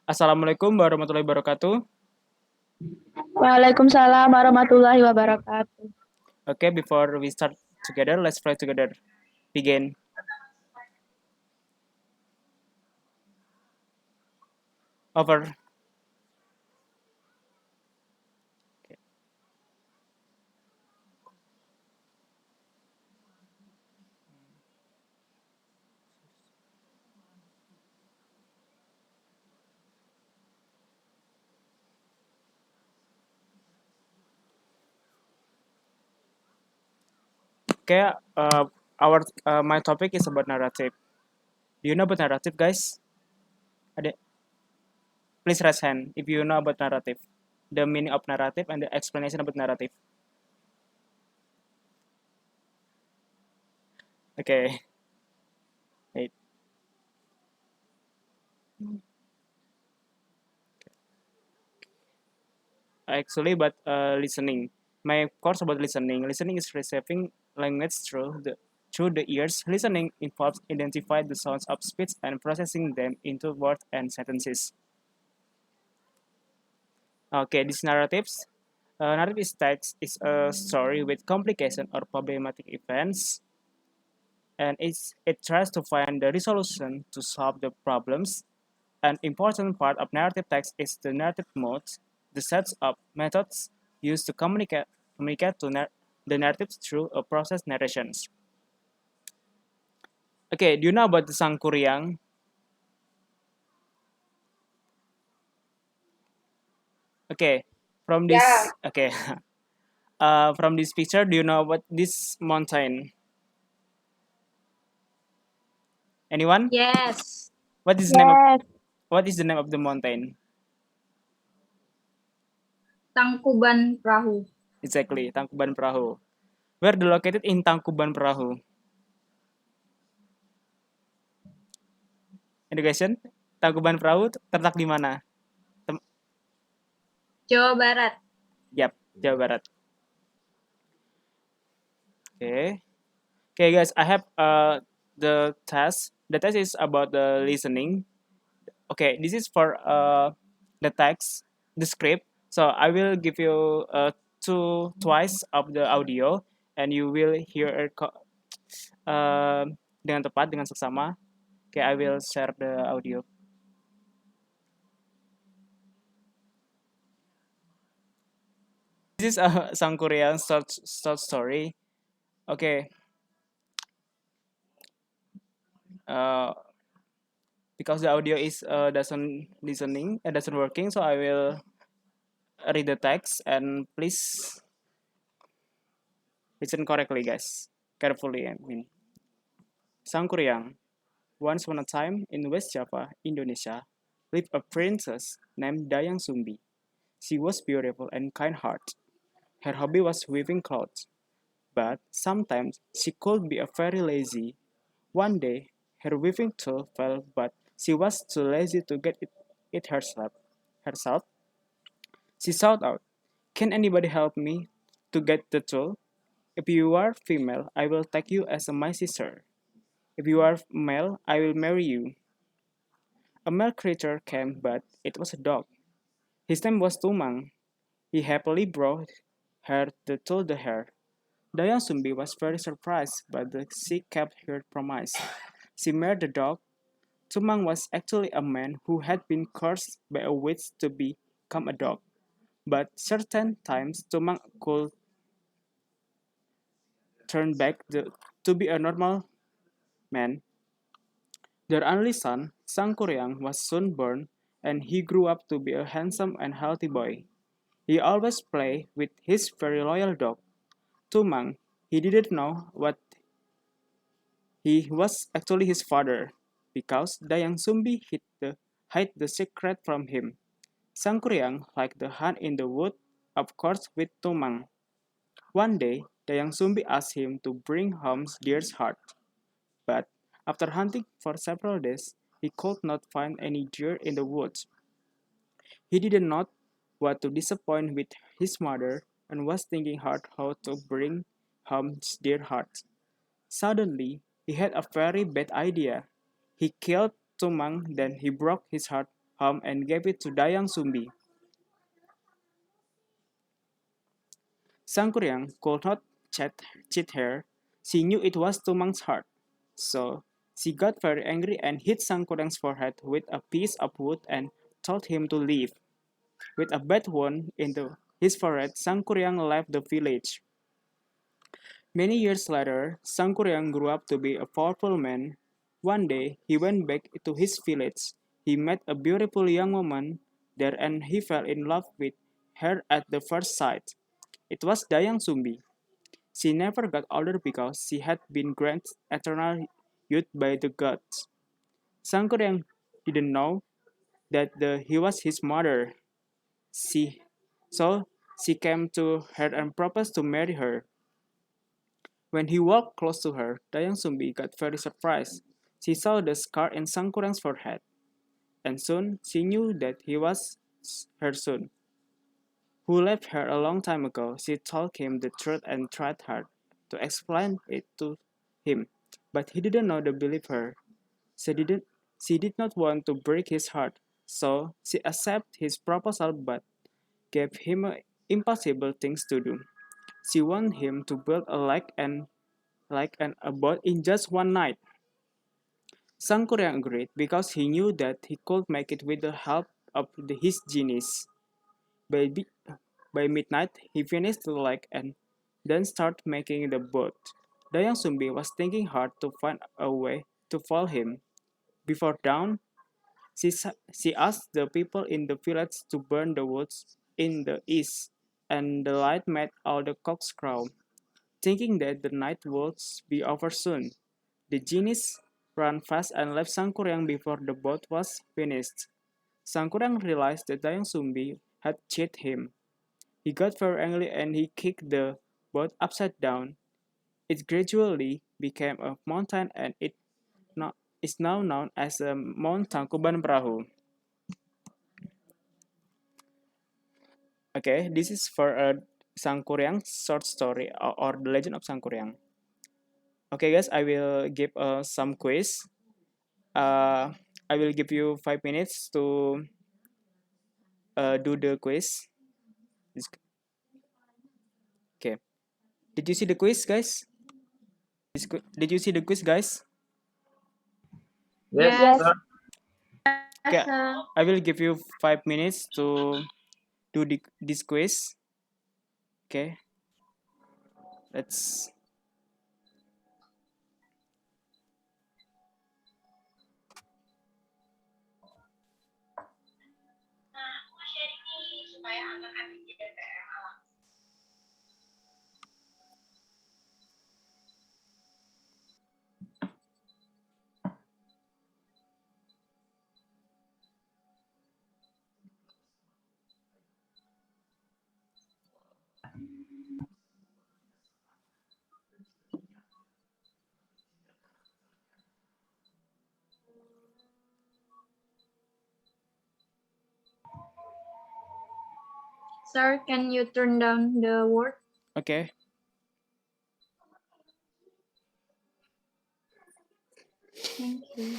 Assalamualaikum warahmatullahi wabarakatuh. Waalaikumsalam warahmatullahi wabarakatuh. Okay, before we start together, let's pray together. Begin. Over. Okay, our my topic is about narrative. Do you know about narrative, guys? Ada, please raise hand if you know about narrative, the meaning of narrative and the explanation about narrative. Okay, wait. Actually, but listening. My course about listening. Listening is receiving language through the ears. Listening involves identifying the sounds of speech and processing them into words and sentences. Okay, these narratives. Narrative text is a story with complication or problematic events, and it tries to find the resolution to solve the problems. An important part of narrative text is the narrative mode, the sets of methods used to communicate the narratives through a process narrations. Okay, do you know about the Sangkuriang? Okay, from Yeah. this okay, from this picture, do you know what this mountain? Anyone? Yes. What is the name of Yes. what is the name of the mountain? Tangkuban Perahu. Exactly, Tangkuban Perahu. Where they located in Tangkuban Perahu? Education? Tangkuban Perahu terletak di mana? Jawa Barat. Yap, Jawa Barat. Okay. Okay, guys, I have the test. The test is about the listening. Okay, this is for the text, the script. So I will give you twice of the audio, and you will hear uh, dengan tepat, dengan seksama. Okay, I will share the audio. This is a Sang Korean short story. Okay, uh, because the audio is doesn't working, so I will read the text and please listen correctly, guys. Carefully, I mean. Sangkuriang. Once upon a time in West Java, Indonesia, lived a princess named Dayang Sumbi. She was beautiful and kind-hearted. Her hobby was weaving clothes, but sometimes she could be a very lazy. One day, her weaving tool fell, but she was too lazy to get it herself. She shouted out, "Can anybody help me to get the tool? If you are female, I will take you as my sister. If you are male, I will marry you." A male creature came, but it was a dog. His name was Tumang. He happily brought her the tool to her. Dayang Sumbi was very surprised, but she kept her promise. She married the dog. Tumang was actually a man who had been cursed by a witch to become a dog. But certain times Tumang could turn back to be a normal man. Their only son, Sang Kuryang, was soon born, and he grew up to be a handsome and healthy boy. He always played with his very loyal dog, Tumang. He didn't know what he was actually his father, because Dayang Sumbi hid the secret from him. Sang Kuryang liked the hunt in the wood, of course with Tumang. One day, Dayang Sumbi asked him to bring home Deer's heart. But after hunting for several days, he could not find any deer in the woods. He did not want to disappoint with his mother and was thinking hard how to bring home deer heart. Suddenly, he had a very bad idea. He killed Tumang, then he broke his heart home and gave it to Dayang Sumbi. Sangkuriang could not cheat her. She knew it was Tumang's heart. So she got very angry and hit Sangkuriang's forehead with a piece of wood and told him to leave. With a bad wound into his forehead, Sangkuriang left the village. Many years later, Sangkuriang grew up to be a powerful man. One day, he went back to his village. He met a beautiful young woman there and he fell in love with her at the first sight. It was Dayang Sumbi. She never got older because she had been granted eternal youth by the gods. Sangkuriang didn't know that he was his mother. She, so she came to her and proposed to marry her. When he walked close to her, Dayang Sumbi got very surprised. She saw the scar in Sangkuriang's forehead, and soon she knew that he was her son, who left her a long time ago. She told him the truth and tried hard to explain it to him, but he didn't know to believe her. She did not want to break his heart, so she accepted his proposal but gave him impossible things to do. She wanted him to build a lake and a boat in just one night. Sangkuriang agreed because he knew that he could make it with the help of his genies. By, bi- by midnight, he finished the lake and then started making the boat. Dayang Sumbi was thinking hard to find a way to follow him. Before dawn, she asked the people in the village to burn the woods in the east, and the light made all the cocks crow. Thinking that the night would be over soon, the genies ran fast and left Sangkuriang before the boat was finished. Sangkuriang realized that Dayang Sumbi had cheated him. He got very angry and he kicked the boat upside down. It gradually became a mountain and it is now known as Mount Tangkuban Perahu. Okay, this is for a Sangkuriang short story or the legend of Sangkuriang. Okay, guys, I will give some quiz. I will give you 5 minutes to do the quiz. Okay. Did you see the quiz, guys? Did you see the quiz, guys? Yes, Yes. sir. Okay. I will give you 5 minutes to do this quiz. Okay. Let's. Sir, can you turn down the word? Okay. Thank you.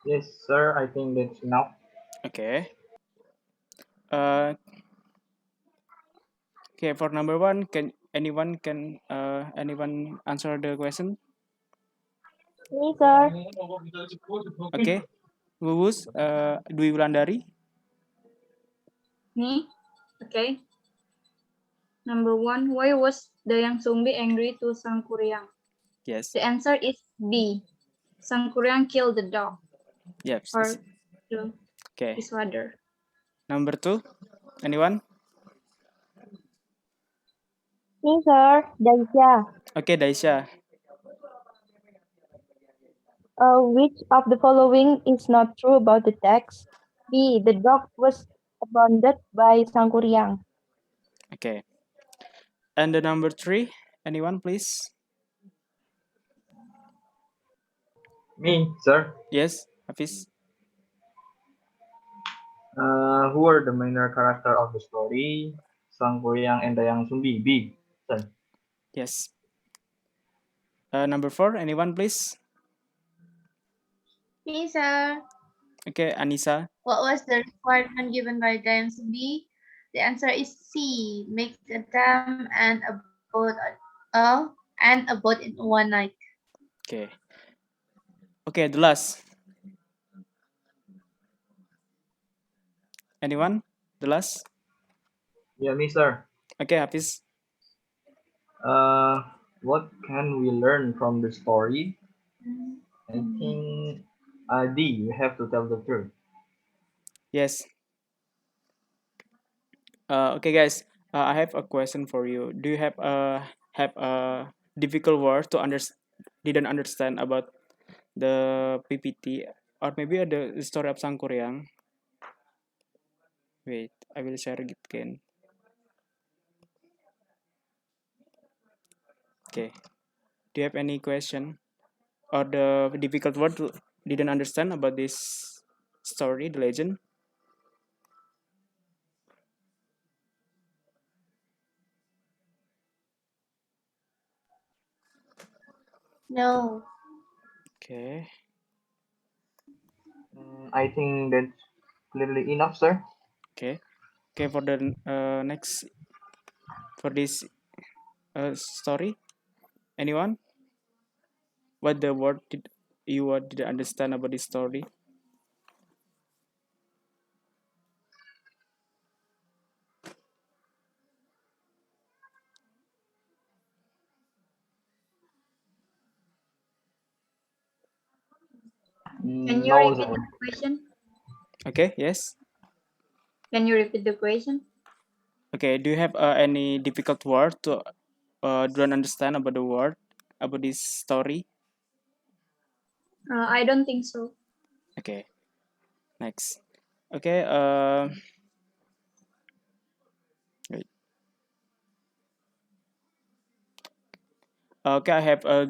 Yes, sir. I think that's enough. Okay. Uh. Okay. For number one, can anyone answer the question? Me, sir. Okay. Wus, Dwi Wulandari. Me? Okay. Number one, why was Dayang Sumbi angry to Sangkuriang? Yes. The answer is B. Sangkuriang killed the dog Yep. or the, Okay. his father. Number two, anyone? Me, sir. Daisha. Okay, Daisha. Which of the following is not true about the text? B. The dog was abandoned by Sangkuriang. Okay. And the number three, anyone, please? Me, sir. Yes, Hafiz. Who are the minor character of the story? Sangkuriang and Dayang Sumbi. B, sir. Yes. Number four, anyone, please? Me, sir. Okay, Anissa. What was the requirement given by Dayang Sumbi? The answer is C. Make a dam and a boat in one night. Okay. Okay, the last. Anyone? The last? Yeah, me, sir. Okay, Hafiz. What can we learn from the story? I think D, you have to tell the truth. Yes. Okay, guys. I have a question for you. Do you have a difficult word to didn't understand about the PPT, or maybe the story of Sangkuriang? Wait, I will share it again. Okay. Do you have any question or the difficult word didn't understand about this story, the legend? No. Okay. I think that's clearly enough, sir. Okay. Okay. For the next for this story, anyone? What the word did you didn't understand about this story? Can you No, repeat sir. the question? Okay. Yes. Can you repeat the question? Okay. Do you have any difficult word to don't understand about the word about this story? I don't think so. Okay. Next. Okay. Wait. Okay. I have a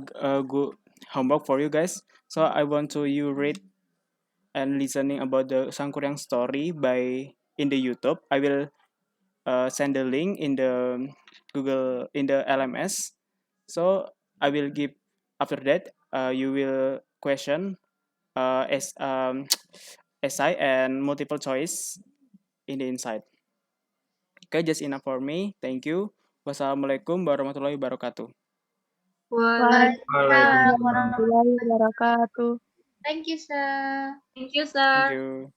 good homework for you guys. So I want to you read and listening about the Sangkuriang story by in the YouTube. I will send the link in the Google in the LMS. So I will give after that you will question as SI and multiple choice in the inside. Okay, just enough for me. Thank you. Wassalamualaikum warahmatullahi wabarakatuh. Waalaikumsalam. Warahmatullahi wabarakatuh. Thank you, sir. Thank you, Thank sir. you.